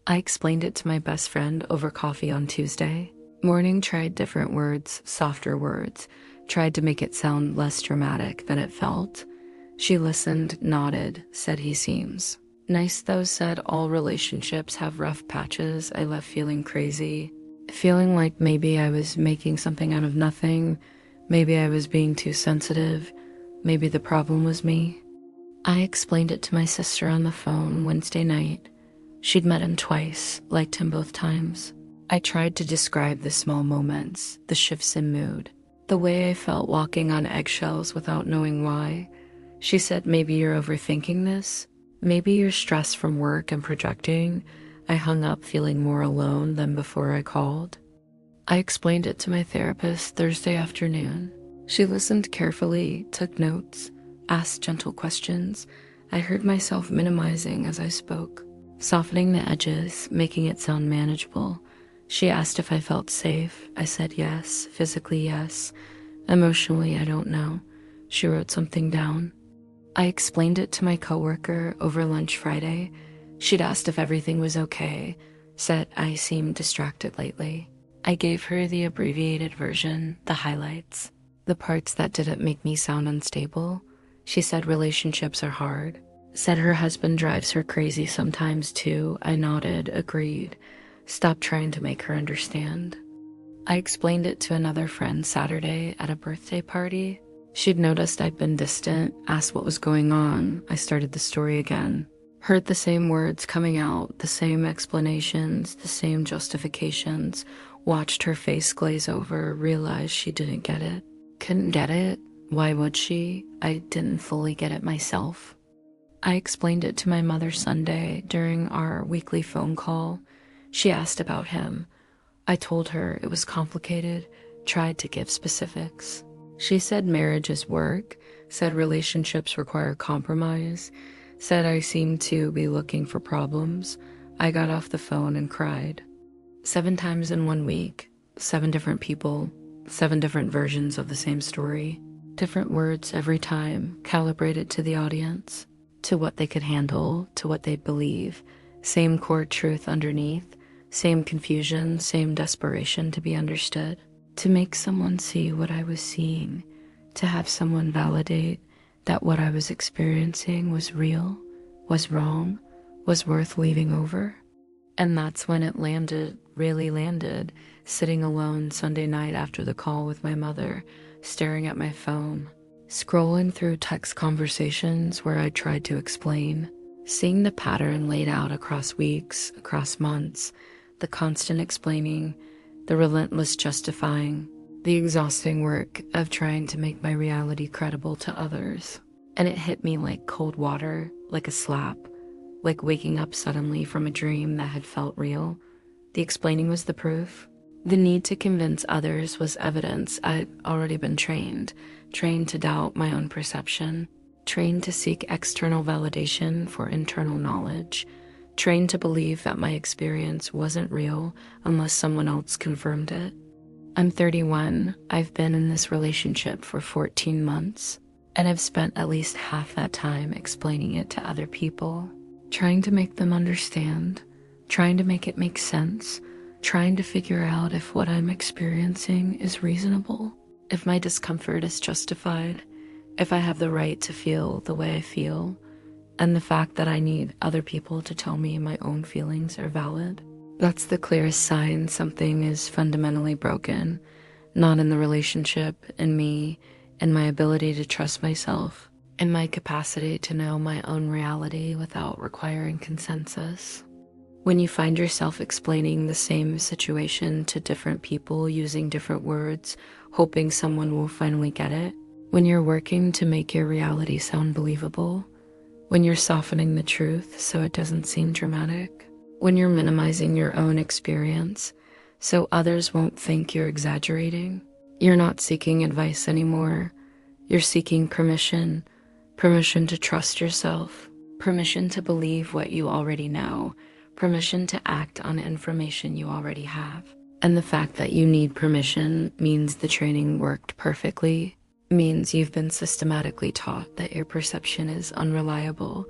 I explained it to my best friend over coffee on Tuesday. Morning tried different words, softer words, tried to make it sound less dramatic than it felt. She listened, nodded, said he seems nice though, said all relationships have rough patches. I left feeling crazy, feeling like maybe I was making something out of nothing, maybe I was being too sensitive, maybe the problem was me. I explained it to my sister on the phone Wednesday night. She'd met him twice, liked him both times. I tried to describe the small moments, the shifts in mood, the way I felt walking on eggshells without knowing why. She said, maybe you're overthinking this. Maybe you're stressed from work and projecting. I hung up feeling more alone than before I called. I explained it to my therapist Thursday afternoon. She listened carefully, took notes, asked gentle questions. I heard myself minimizing as I spoke, softening the edges, making it sound manageable. She asked if I felt safe. I said yes, physically yes. Emotionally, I don't know. She wrote something down. I explained it to my coworker over lunch Friday. She'd asked if everything was okay, said I seemed distracted lately. I gave her the abbreviated version, the highlights, the parts that didn't make me sound unstable. She said relationships are hard, said her husband drives her crazy sometimes too. I nodded, agreed, stopped trying to make her understand. I explained it to another friend Saturday at a birthday party. She'd noticed I'd been distant, asked what was going on. I started the story again. Heard the same words coming out, the same explanations, the same justifications. Watched her face glaze over, realized she didn't get it. Couldn't get it? Why would she? I didn't fully get it myself. I explained it to my mother Sunday during our weekly phone call. She asked about him. I told her it was complicated, tried to give specifics. She said marriage is work, said relationships require compromise, said I seemed to be looking for problems. I got off the phone and cried. 7 times in 1 week, 7 different people, 7 different versions of the same story. Different words every time, calibrated to the audience, to what they could handle, to what they believe. Same core truth underneath, same confusion, same desperation to be understood. To make someone see what I was seeing, to have someone validate that what I was experiencing was real, was wrong, was worth leaving over. And that's when it landed, really landed, sitting alone Sunday night after the call with my mother, staring at my phone, scrolling through text conversations where I tried to explain, seeing the pattern laid out across weeks, across months, the constant explaining, the relentless justifying, the exhausting work of trying to make my reality credible to others. And it hit me like cold water, like a slap, like waking up suddenly from a dream that had felt real. The explaining was the proof. The need to convince others was evidence I'd already been trained to doubt my own perception, trained to seek external validation for internal knowledge, trained to believe that my experience wasn't real unless someone else confirmed it. I'm 31. I've been in this relationship for 14 months, and I've spent at least half that time explaining it to other people, trying to make them understand, trying to make it make sense, trying to figure out if what I'm experiencing is reasonable, if my discomfort is justified, if I have the right to feel the way I feel, and the fact that I need other people to tell me my own feelings are valid. That's the clearest sign something is fundamentally broken, not in the relationship, in me, in my ability to trust myself, in my capacity to know my own reality without requiring consensus. When you find yourself explaining the same situation to different people using different words, hoping someone will finally get it, when you're working to make your reality sound believable, when you're softening the truth so it doesn't seem dramatic, when you're minimizing your own experience so others won't think you're exaggerating, you're not seeking advice anymore. You're seeking permission to trust yourself, permission to believe what you already know, permission to act on information you already have. And the fact that you need permission means the training worked perfectly, means you've been systematically taught that your perception is unreliable,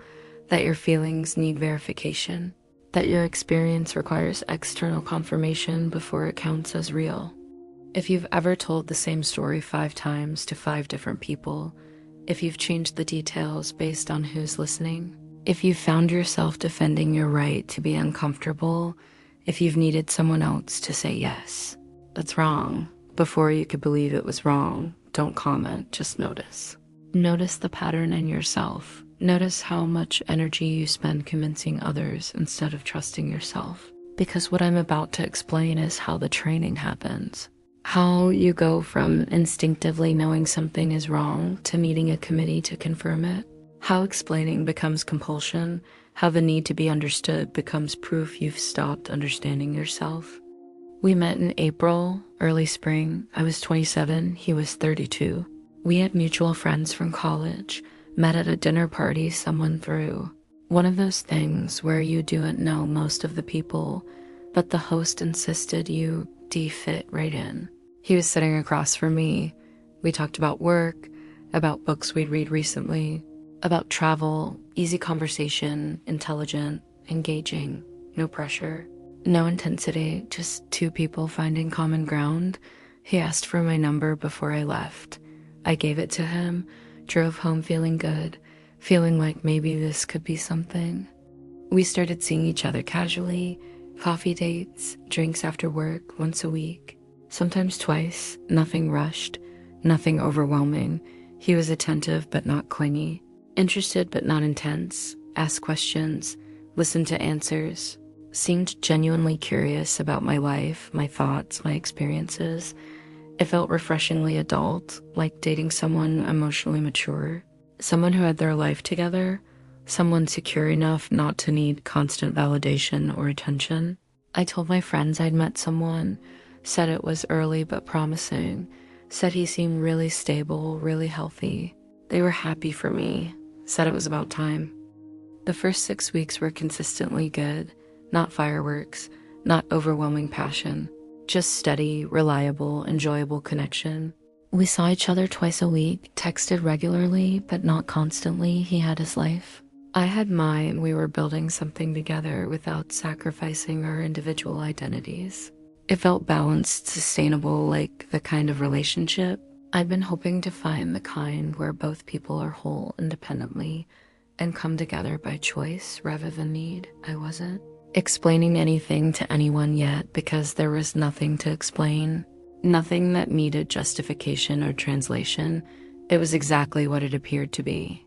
that your feelings need verification. that your experience requires external confirmation before it counts as real. If you've ever told the same story 5 times to 5 different people, if you've changed the details based on who's listening, if you've found yourself defending your right to be uncomfortable, if you've needed someone else to say yes, that's wrong. Before you could believe it was wrong, don't comment, just notice. Notice the pattern in yourself. Notice how much energy you spend convincing others instead of trusting yourself. Because what I'm about to explain is how the training happens. How you go from instinctively knowing something is wrong to meeting a committee to confirm it. How explaining becomes compulsion. How the need to be understood becomes proof you've stopped understanding yourself. We met in April, early spring. I was 27, he was 32. We had mutual friends from college, met at a dinner party someone threw. One of those things where you don't know most of the people, but the host insisted you fit right in. He was sitting across from me. We talked about work, about books we'd read recently, about travel, easy conversation, intelligent, engaging, no pressure, no intensity, just 2 people finding common ground. He asked for my number before I left. I gave it to him, drove home feeling good, feeling like maybe this could be something. We started seeing each other casually, coffee dates, drinks after work, once a week, sometimes twice, nothing rushed, nothing overwhelming. He was attentive but not clingy, interested but not intense, asked questions, listened to answers, seemed genuinely curious about my life, my thoughts, my experiences. It felt refreshingly adult, like dating someone emotionally mature, someone who had their life together, someone secure enough not to need constant validation or attention. I told my friends I'd met someone, said it was early but promising, said he seemed really stable, really healthy. They were happy for me, said it was about time. The first 6 weeks were consistently good, not fireworks, not overwhelming passion, just steady, reliable, enjoyable connection. We saw each other twice a week, texted regularly, but not constantly. He had his life. I had mine. We were building something together without sacrificing our individual identities. It felt balanced, sustainable, like the kind of relationship I'd been hoping to find, the kind where both people are whole independently and come together by choice rather than need. I wasn't explaining anything to anyone yet because there was nothing to explain, nothing that needed justification or translation. It was exactly what it appeared to be.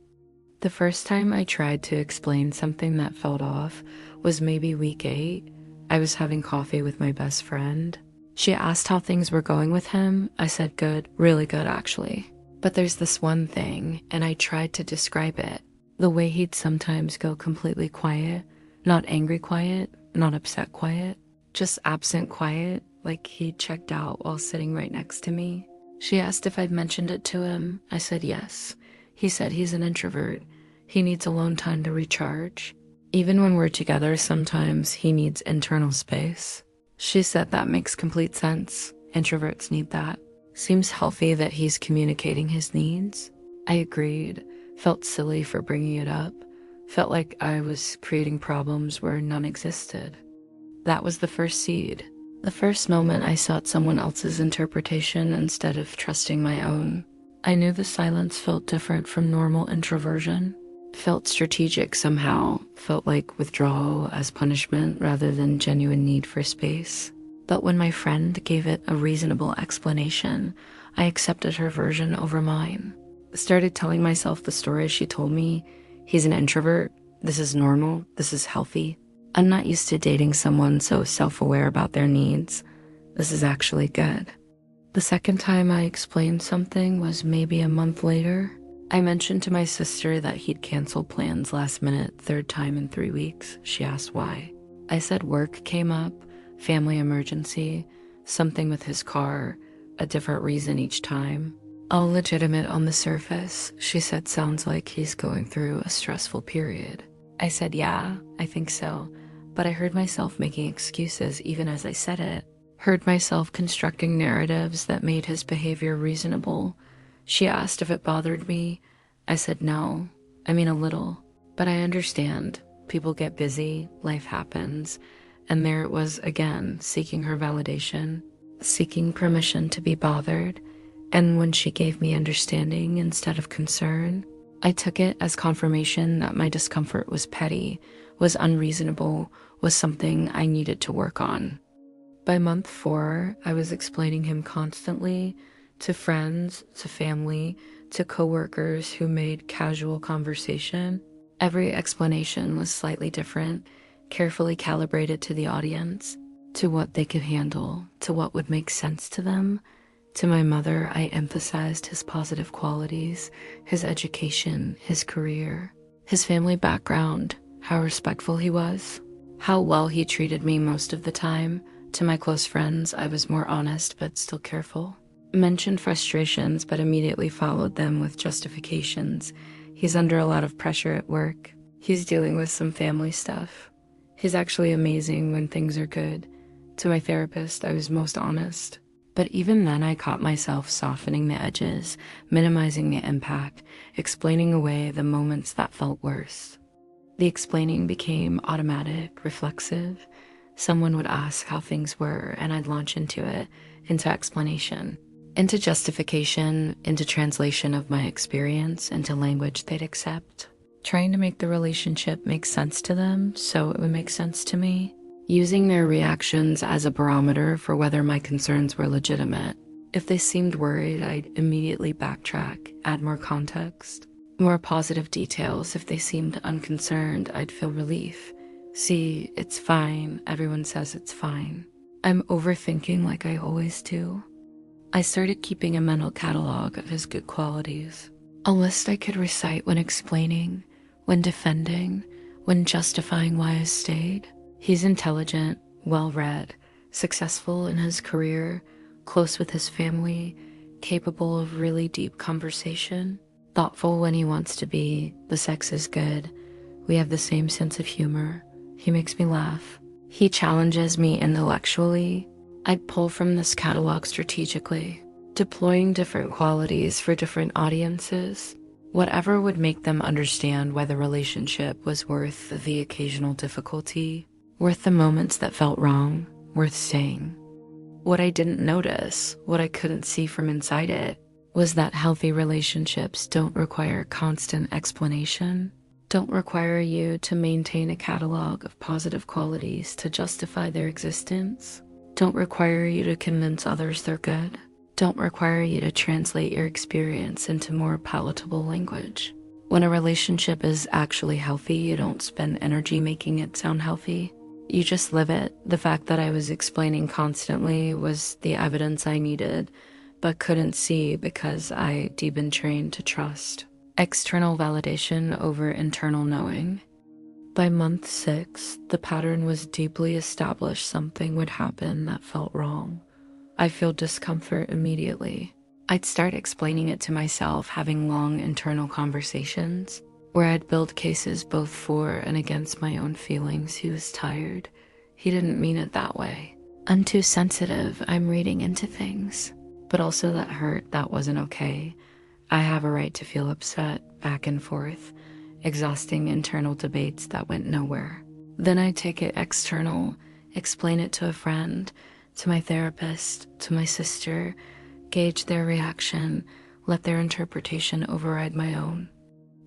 The first time I tried to explain something that felt off was maybe week 8. I was having coffee with my best friend. She asked how things were going with him. I said good, really good actually. But there's this one thing, and I tried to describe it. The way he'd sometimes go completely quiet, not angry quiet, not upset quiet, just absent quiet, like he'd checked out while sitting right next to me. She asked if I'd mentioned it to him. I said yes. He said he's an introvert. He needs alone time to recharge. Even when we're together, sometimes he needs internal space. She said that makes complete sense. Introverts need that. Seems healthy that he's communicating his needs. I agreed. Felt silly for bringing it up. Felt like I was creating problems where none existed. That was the first seed. The first moment I sought someone else's interpretation instead of trusting my own. I knew the silence felt different from normal introversion. Felt strategic somehow. Felt like withdrawal as punishment rather than genuine need for space. But when my friend gave it a reasonable explanation, I accepted her version over mine. Started telling myself the story she told me. He's an introvert. This is normal. This is healthy. I'm not used to dating someone so self-aware about their needs. This is actually good. The second time I explained something was maybe a month later. I mentioned to my sister that he'd canceled plans last minute, 3rd time in 3 weeks. She asked why. I said work came up, family emergency, something with his car, a different reason each time. All legitimate on the surface. She said sounds like he's going through a stressful period. I said yeah, I think so, but I heard myself making excuses even as I said it. Heard myself constructing narratives that made his behavior reasonable. She asked if it bothered me. I said no, I mean a little, but I understand. People get busy, life happens, and there it was again, seeking her validation, seeking permission to be bothered. And when she gave me understanding instead of concern, I took it as confirmation that my discomfort was petty, was unreasonable, was something I needed to work on. By month 4, I was explaining him constantly to friends, to family, to coworkers who made casual conversation. Every explanation was slightly different, carefully calibrated to the audience, to what they could handle, to what would make sense to them. To my mother, I emphasized his positive qualities, his education, his career, his family background, how respectful he was, how well he treated me most of the time. To my close friends, I was more honest but still careful. Mentioned frustrations but immediately followed them with justifications. He's under a lot of pressure at work. He's dealing with some family stuff. He's actually amazing when things are good. To my therapist, I was most honest. But even then, I caught myself softening the edges, minimizing the impact, explaining away the moments that felt worse. The explaining became automatic, reflexive. Someone would ask how things were, and I'd launch into it, into explanation, into justification, into translation of my experience, into language they'd accept, trying to make the relationship make sense to them so it would make sense to me, using their reactions as a barometer for whether my concerns were legitimate. If they seemed worried, I'd immediately backtrack, add more context, more positive details. If they seemed unconcerned, I'd feel relief. See, it's fine. Everyone says it's fine. I'm overthinking like I always do. I started keeping a mental catalog of his good qualities. A list I could recite when explaining, when defending, when justifying why I stayed. He's intelligent, well-read, successful in his career, close with his family, capable of really deep conversation, thoughtful when he wants to be. The sex is good. We have the same sense of humor. He makes me laugh. He challenges me intellectually. I'd pull from this catalog strategically, deploying different qualities for different audiences, whatever would make them understand why the relationship was worth the occasional difficulty, worth the moments that felt wrong, worth staying. What I didn't notice, what I couldn't see from inside it, was that healthy relationships don't require constant explanation, don't require you to maintain a catalog of positive qualities to justify their existence, don't require you to convince others they're good, don't require you to translate your experience into more palatable language. When a relationship is actually healthy, you don't spend energy making it sound healthy. You just live it. The fact that I was explaining constantly was the evidence I needed, but couldn't see because I'd been trained to trust. External validation over internal knowing. By month 6, the pattern was deeply established. Something would happen that felt wrong. I'd feel discomfort immediately. I'd start explaining it to myself, having long internal conversations where I'd build cases both for and against my own feelings. He was tired. He didn't mean it that way. I'm too sensitive. I'm reading into things. But also that hurt. That wasn't okay. I have a right to feel upset, back and forth, exhausting internal debates that went nowhere. Then I take it external, explain it to a friend, to my therapist, to my sister, gauge their reaction, let their interpretation override my own.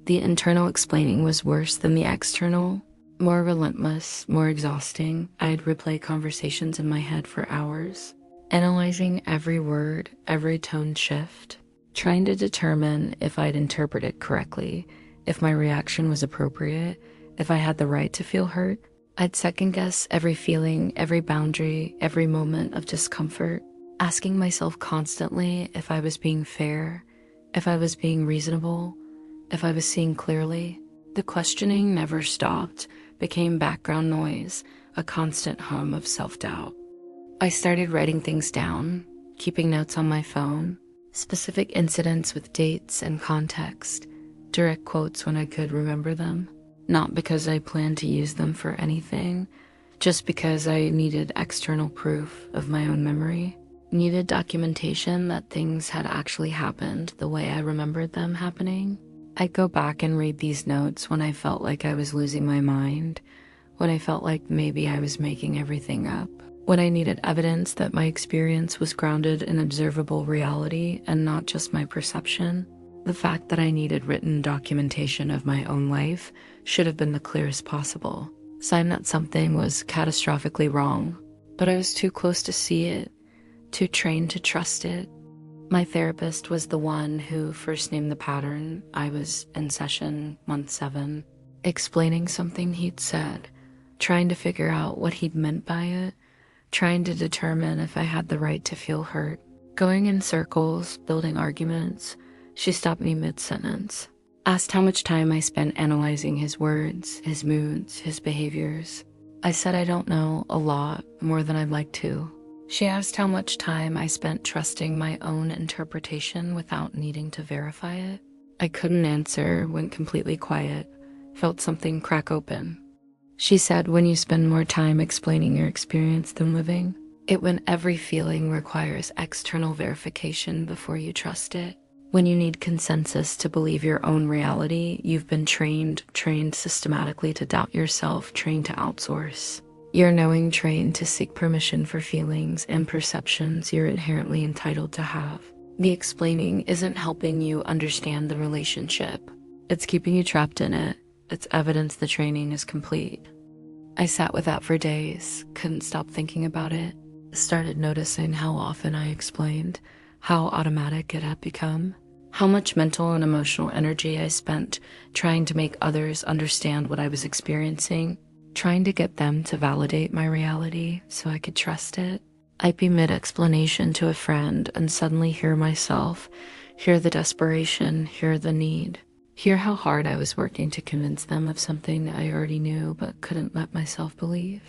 The internal explaining was worse than the external, more relentless, more exhausting. I'd replay conversations in my head for hours, analyzing every word, every tone shift, trying to determine if I'd interpreted correctly, if my reaction was appropriate, if I had the right to feel hurt. I'd second guess every feeling, every boundary, every moment of discomfort, asking myself constantly if I was being fair, if I was being reasonable, if I was seeing clearly. The questioning never stopped, became background noise, a constant hum of self-doubt. I started writing things down, keeping notes on my phone, specific incidents with dates and context, direct quotes when I could remember them, not because I planned to use them for anything, just because I needed external proof of my own memory, needed documentation that things had actually happened the way I remembered them happening. I'd go back and read these notes when I felt like I was losing my mind, when I felt like maybe I was making everything up, when I needed evidence that my experience was grounded in observable reality and not just my perception. The fact that I needed written documentation of my own life should have been the clearest possible. Sign that something was catastrophically wrong, but I was too close to see it, too trained to trust it. My therapist was the one who first named the pattern. I was in session month 7, explaining something he'd said, trying to figure out what he'd meant by it, trying to determine if I had the right to feel hurt. Going in circles, building arguments, she stopped me mid-sentence, asked how much time I spent analyzing his words, his moods, his behaviors. I said I don't know, a lot, more than I'd like to. She asked how much time I spent trusting my own interpretation without needing to verify it. I couldn't answer, went completely quiet, felt something crack open. She said when you spend more time explaining your experience than living, it when every feeling requires external verification before you trust it. When you need consensus to believe your own reality, you've been trained systematically to doubt yourself, trained to outsource. You're knowing trained to seek permission for feelings and perceptions you're inherently entitled to have. The explaining isn't helping you understand the relationship. It's keeping you trapped in it. It's evidence the training is complete. I sat with that for days, couldn't stop thinking about it. Started noticing how often I explained, how automatic it had become, how much mental and emotional energy I spent trying to make others understand what I was experiencing, trying to get them to validate my reality so I could trust it. I'd be mid-explanation to a friend and suddenly hear myself, hear the desperation, hear the need, hear how hard I was working to convince them of something I already knew but couldn't let myself believe.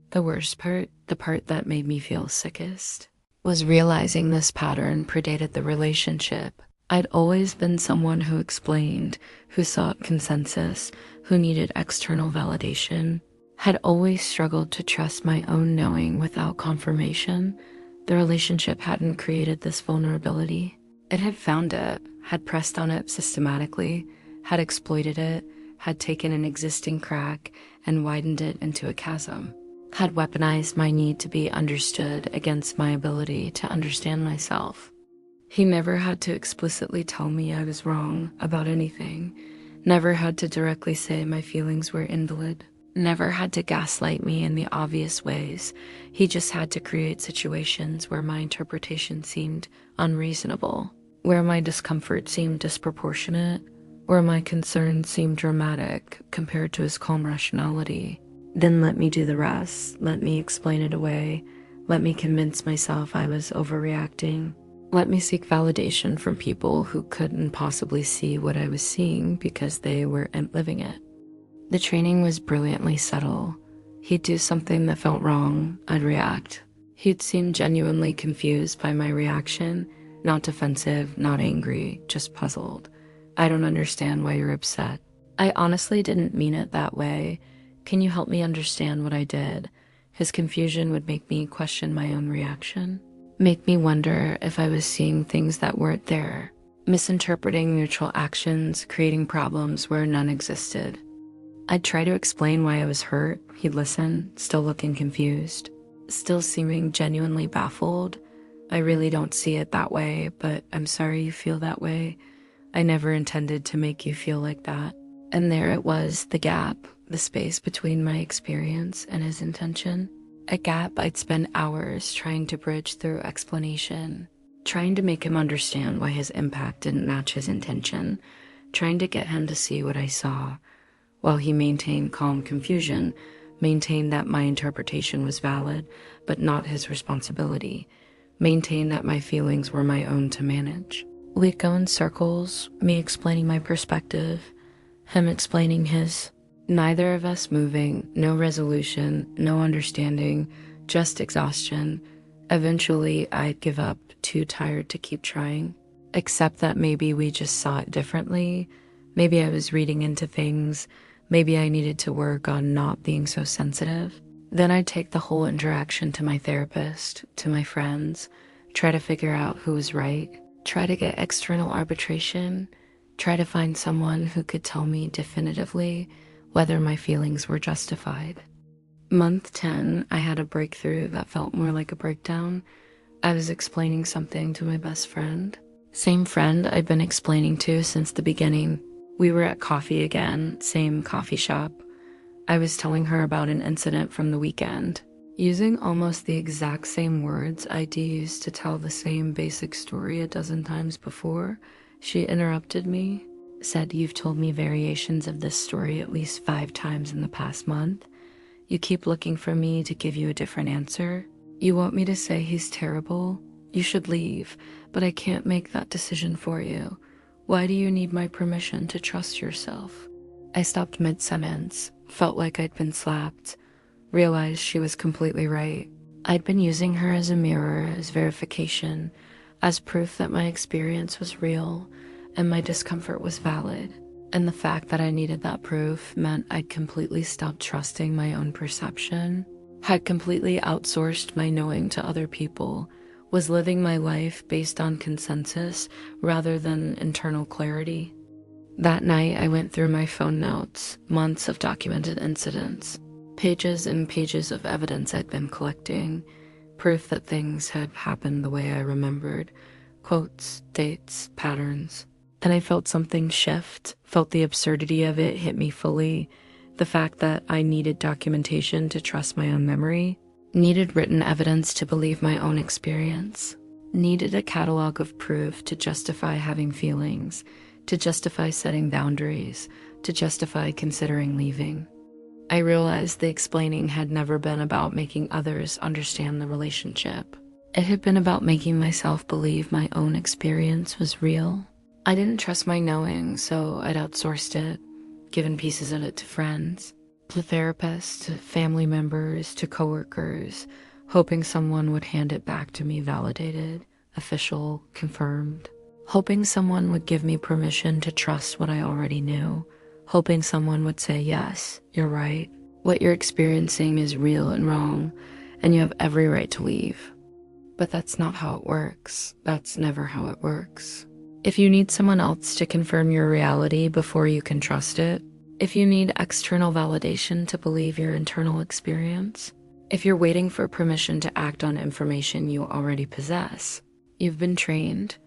The worst part, the part that made me feel sickest, was realizing this pattern predated the relationship. I'd always been someone who explained, who sought consensus, who needed external validation, had always struggled to trust my own knowing without confirmation. The relationship hadn't created this vulnerability. It had found it, had pressed on it systematically, had exploited it, had taken an existing crack and widened it into a chasm, had weaponized my need to be understood against my ability to understand myself. He never had to explicitly tell me I was wrong about anything, never had to directly say my feelings were invalid, never had to gaslight me in the obvious ways. He just had to create situations where my interpretation seemed unreasonable, where my discomfort seemed disproportionate, where my concerns seemed dramatic compared to his calm rationality. Then let me do the rest, let me explain it away, let me convince myself I was overreacting. Let me seek validation from people who couldn't possibly see what I was seeing because they weren't living it. The training was brilliantly subtle. He'd do something that felt wrong, I'd react. He'd seem genuinely confused by my reaction, not defensive, not angry, just puzzled. I don't understand why you're upset. I honestly didn't mean it that way. Can you help me understand what I did? His confusion would make me question my own reaction. Make me wonder if I was seeing things that weren't there, misinterpreting mutual actions, creating problems where none existed. I'd try to explain why I was hurt. He'd listen, still looking confused, still seeming genuinely baffled. I really don't see it that way, but I'm sorry you feel that way. I never intended to make you feel like that. And there it was, the gap, the space between my experience and his intention. A gap I'd spend hours trying to bridge through explanation, trying to make him understand why his impact didn't match his intention, trying to get him to see what I saw, while he maintained calm confusion, maintained that my interpretation was valid, but not his responsibility, maintained that my feelings were my own to manage. We'd go in circles, me explaining my perspective, him explaining his. Neither of us moving, no resolution, no understanding, just exhaustion. Eventually, I'd give up, too tired to keep trying. Except that maybe we just saw it differently. Maybe I was reading into things. Maybe I needed to work on not being so sensitive. Then I'd take the whole interaction to my therapist, to my friends, try to figure out who was right, try to get external arbitration, Try to find someone who could tell me definitively whether my feelings were justified. Month 10, I had a breakthrough that felt more like a breakdown. I was explaining something to my best friend. Same friend I'd been explaining to since the beginning. We were at coffee again, same coffee shop. I was telling her about an incident from the weekend. Using almost the exact same words I'd used to tell the same basic story a dozen times before, she interrupted me, said, "You've told me variations of this story at least 5 times in the past month. You keep looking for me to give you a different answer. You want me to say he's terrible? You should leave, but I can't make that decision for you. Why do you need my permission to trust yourself?" I stopped mid-sentence, felt like I'd been slapped, realized she was completely right. I'd been using her as a mirror, as verification, as proof that my experience was real and my discomfort was valid. And the fact that I needed that proof meant I'd completely stopped trusting my own perception, had completely outsourced my knowing to other people, was living my life based on consensus rather than internal clarity. That night, I went through my phone notes, months of documented incidents, pages and pages of evidence I'd been collecting, proof that things had happened the way I remembered, quotes, dates, patterns. Then I felt something shift, felt the absurdity of it hit me fully, the fact that I needed documentation to trust my own memory, needed written evidence to believe my own experience, needed a catalog of proof to justify having feelings, to justify setting boundaries, to justify considering leaving. I realized the explaining had never been about making others understand the relationship. It had been about making myself believe my own experience was real. I didn't trust my knowing, so I'd outsourced it, given pieces of it to friends, to therapists, to family members, to coworkers, hoping someone would hand it back to me validated, official, confirmed. Hoping someone would give me permission to trust what I already knew. Hoping someone would say, "Yes, you're right. What you're experiencing is real and wrong, and you have every right to leave." But that's not how it works. That's never how it works. If you need someone else to confirm your reality before you can trust it, if you need external validation to believe your internal experience, if you're waiting for permission to act on information you already possess, you've been trained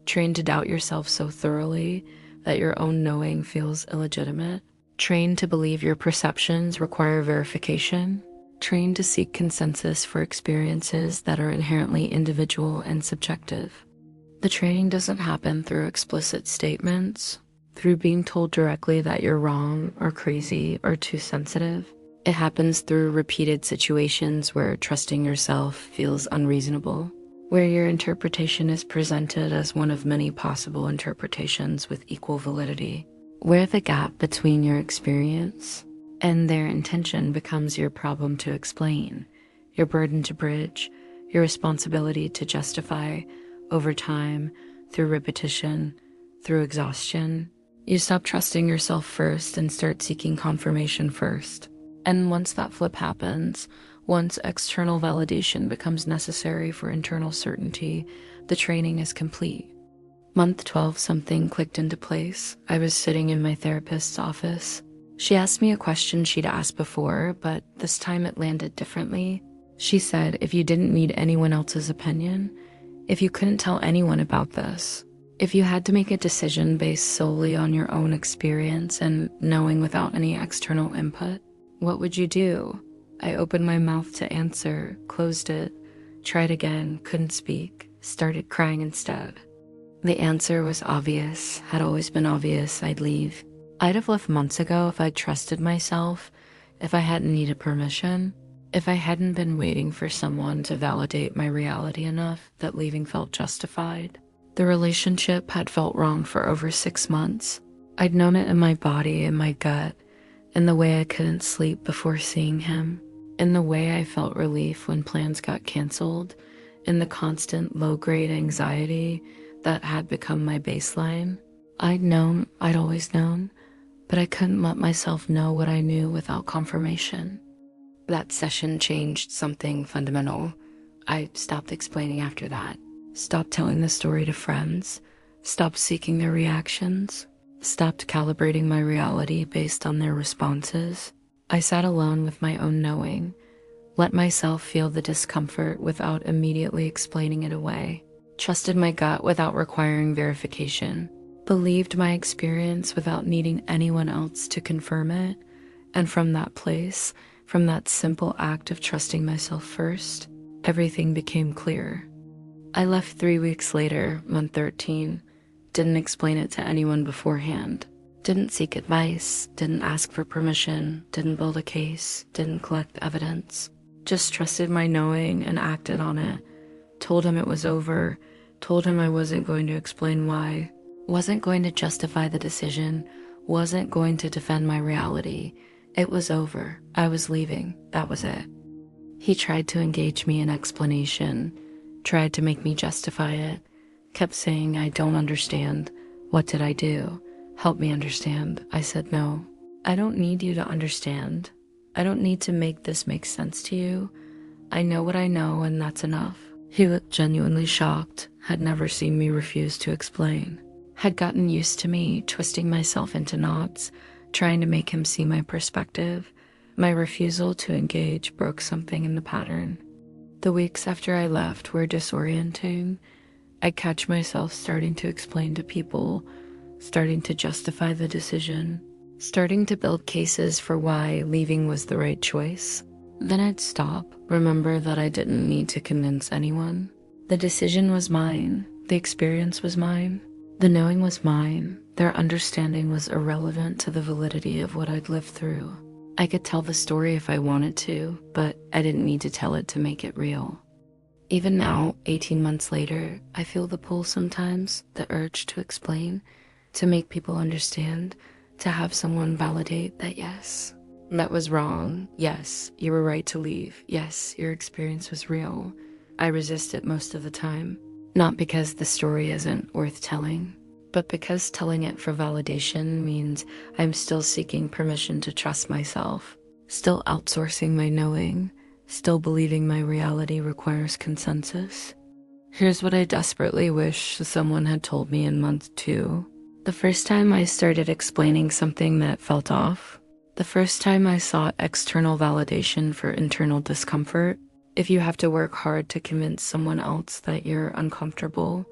to doubt yourself so thoroughly that your own knowing feels illegitimate, trained to believe your perceptions require verification, trained to seek consensus for experiences that are inherently individual and subjective. The training doesn't happen through explicit statements, through being told directly that you're wrong or crazy or too sensitive. It happens through repeated situations where trusting yourself feels unreasonable, where your interpretation is presented as one of many possible interpretations with equal validity, where the gap between your experience and their intention becomes your problem to explain, your burden to bridge, your responsibility to justify. Over time, through repetition, through exhaustion, you stop trusting yourself first and start seeking confirmation first. And once that flip happens, once external validation becomes necessary for internal certainty, the training is complete. Month 12, something clicked into place. I was sitting in my therapist's office. She asked me a question she'd asked before, but this time it landed differently. She said, if you didn't need anyone else's opinion, if you couldn't tell anyone about this, if you had to make a decision based solely on your own experience and knowing without any external input, what would you do? I opened my mouth to answer, closed it, tried again, couldn't speak, started crying instead. The answer was obvious, had always been obvious. I'd leave. I'd have left months ago if I'd trusted myself, if I hadn't needed permission. If I hadn't been waiting for someone to validate my reality enough that leaving felt justified. The relationship had felt wrong for over 6 months. I'd known it in my body, in my gut, in the way I couldn't sleep before seeing him, in the way I felt relief when plans got canceled, in the constant low-grade anxiety that had become my baseline. I'd always known, but I couldn't let myself know what I knew without confirmation. That session changed something fundamental. I stopped explaining after that, stopped telling the story to friends, stopped seeking their reactions. stopped calibrating my reality based on their responses. I sat alone with my own knowing, let myself feel the discomfort without immediately explaining it away, trusted my gut without requiring verification, believed my experience without needing anyone else to confirm it, and from that place, from that simple act of trusting myself first, everything became clear. I left 3 weeks later, month 13, didn't explain it to anyone beforehand, didn't seek advice, didn't ask for permission, didn't build a case, didn't collect evidence, just trusted my knowing and acted on it, told him it was over, told him I wasn't going to explain why, wasn't going to justify the decision, wasn't going to defend my reality. It was over. I was leaving. That was it. He tried to engage me in explanation, tried to make me justify it, kept saying, I don't understand. What did I do? Help me understand. I said, no, I don't need you to understand. I don't need to make this make sense to you. I know what I know, and that's enough. He looked genuinely shocked, had never seen me refuse to explain, had gotten used to me twisting myself into knots, trying to make him see my perspective. My refusal to engage broke something in the pattern. The weeks after I left were disorienting. I catch myself starting to explain to people, starting to justify the decision, starting to build cases for why leaving was the right choice. Then I'd stop, remember that I didn't need to convince anyone. The decision was mine, the experience was mine, the knowing was mine. Their understanding was irrelevant to the validity of what I'd lived through. I could tell the story if I wanted to, but I didn't need to tell it to make it real. Even now, 18 months later, I feel the pull sometimes, the urge to explain, to make people understand, to have someone validate that yes, that was wrong. Yes, you were right to leave. Yes, your experience was real. I resist it most of the time, not because the story isn't worth telling, but because telling it for validation means I'm still seeking permission to trust myself, still outsourcing my knowing, still believing my reality requires consensus. Here's what I desperately wish someone had told me in month 2. The first time I started explaining something that felt off, the first time I sought external validation for internal discomfort. If you have to work hard to convince someone else that you're uncomfortable,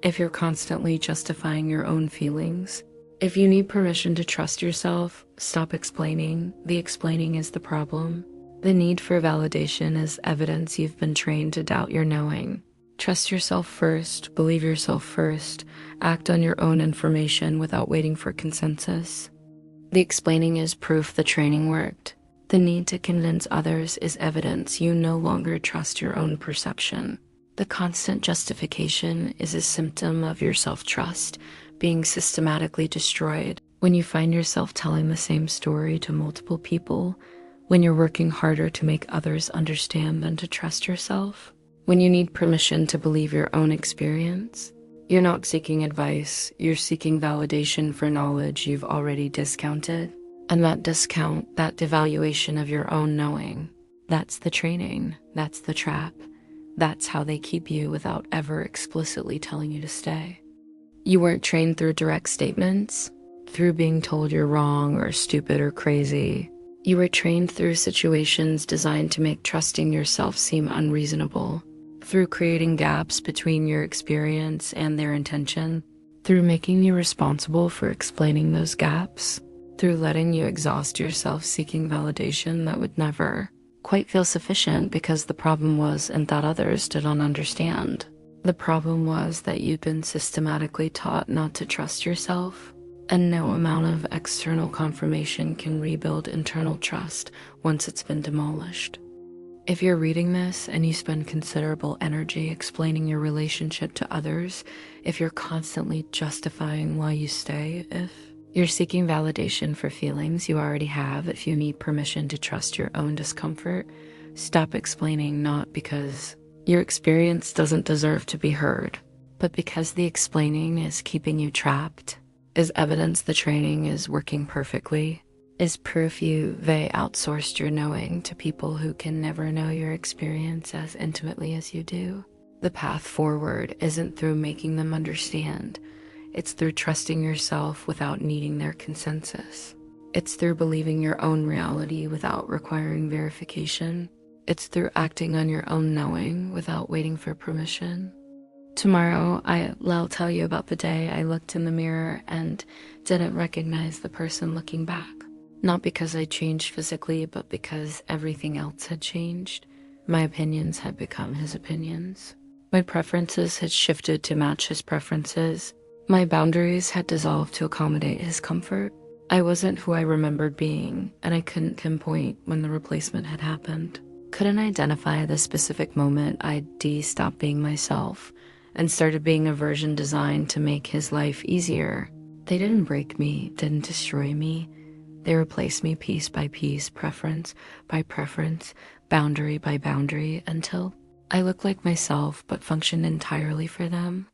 if you're constantly justifying your own feelings, if you need permission to trust yourself, stop explaining. The explaining is the problem. The need for validation is evidence you've been trained to doubt your knowing. Trust yourself first, believe yourself first, act on your own information without waiting for consensus. The explaining is proof the training worked. The need to convince others is evidence you no longer trust your own perception. The constant justification is a symptom of your self-trust being systematically destroyed. When you find yourself telling the same story to multiple people, when you're working harder to make others understand than to trust yourself, when you need permission to believe your own experience, you're not seeking advice, you're seeking validation for knowledge you've already discounted. And that discount, that devaluation of your own knowing, that's the training, that's the trap. That's how they keep you without ever explicitly telling you to stay. You weren't trained through direct statements, through being told you're wrong or stupid or crazy. You were trained through situations designed to make trusting yourself seem unreasonable, through creating gaps between your experience and their intention, through making you responsible for explaining those gaps, through letting you exhaust yourself seeking validation that would never quite feel sufficient because the problem was and that others didn't understand. The problem was that you'd been systematically taught not to trust yourself, and no amount of external confirmation can rebuild internal trust once it's been demolished. If you're reading this and you spend considerable energy explaining your relationship to others, if you're constantly justifying why you stay, if you're seeking validation for feelings you already have, if you need permission to trust your own discomfort, stop explaining, not because your experience doesn't deserve to be heard, but because the explaining is keeping you trapped, is evidence the training is working perfectly, is proof they outsourced your knowing to people who can never know your experience as intimately as you do. The path forward isn't through making them understand. It's through trusting yourself without needing their consensus. It's through believing your own reality without requiring verification. It's through acting on your own knowing without waiting for permission. Tomorrow, I'll tell you about the day I looked in the mirror and didn't recognize the person looking back. Not because I changed physically, but because everything else had changed. My opinions had become his opinions. My preferences had shifted to match his preferences. My boundaries had dissolved to accommodate his comfort. I wasn't who I remembered being, and I couldn't pinpoint when the replacement had happened. Couldn't identify the specific moment I'd stopped being myself and started being a version designed to make his life easier. They didn't break me, didn't destroy me. They replaced me piece by piece, preference by preference, boundary by boundary, until I looked like myself but functioned entirely for them.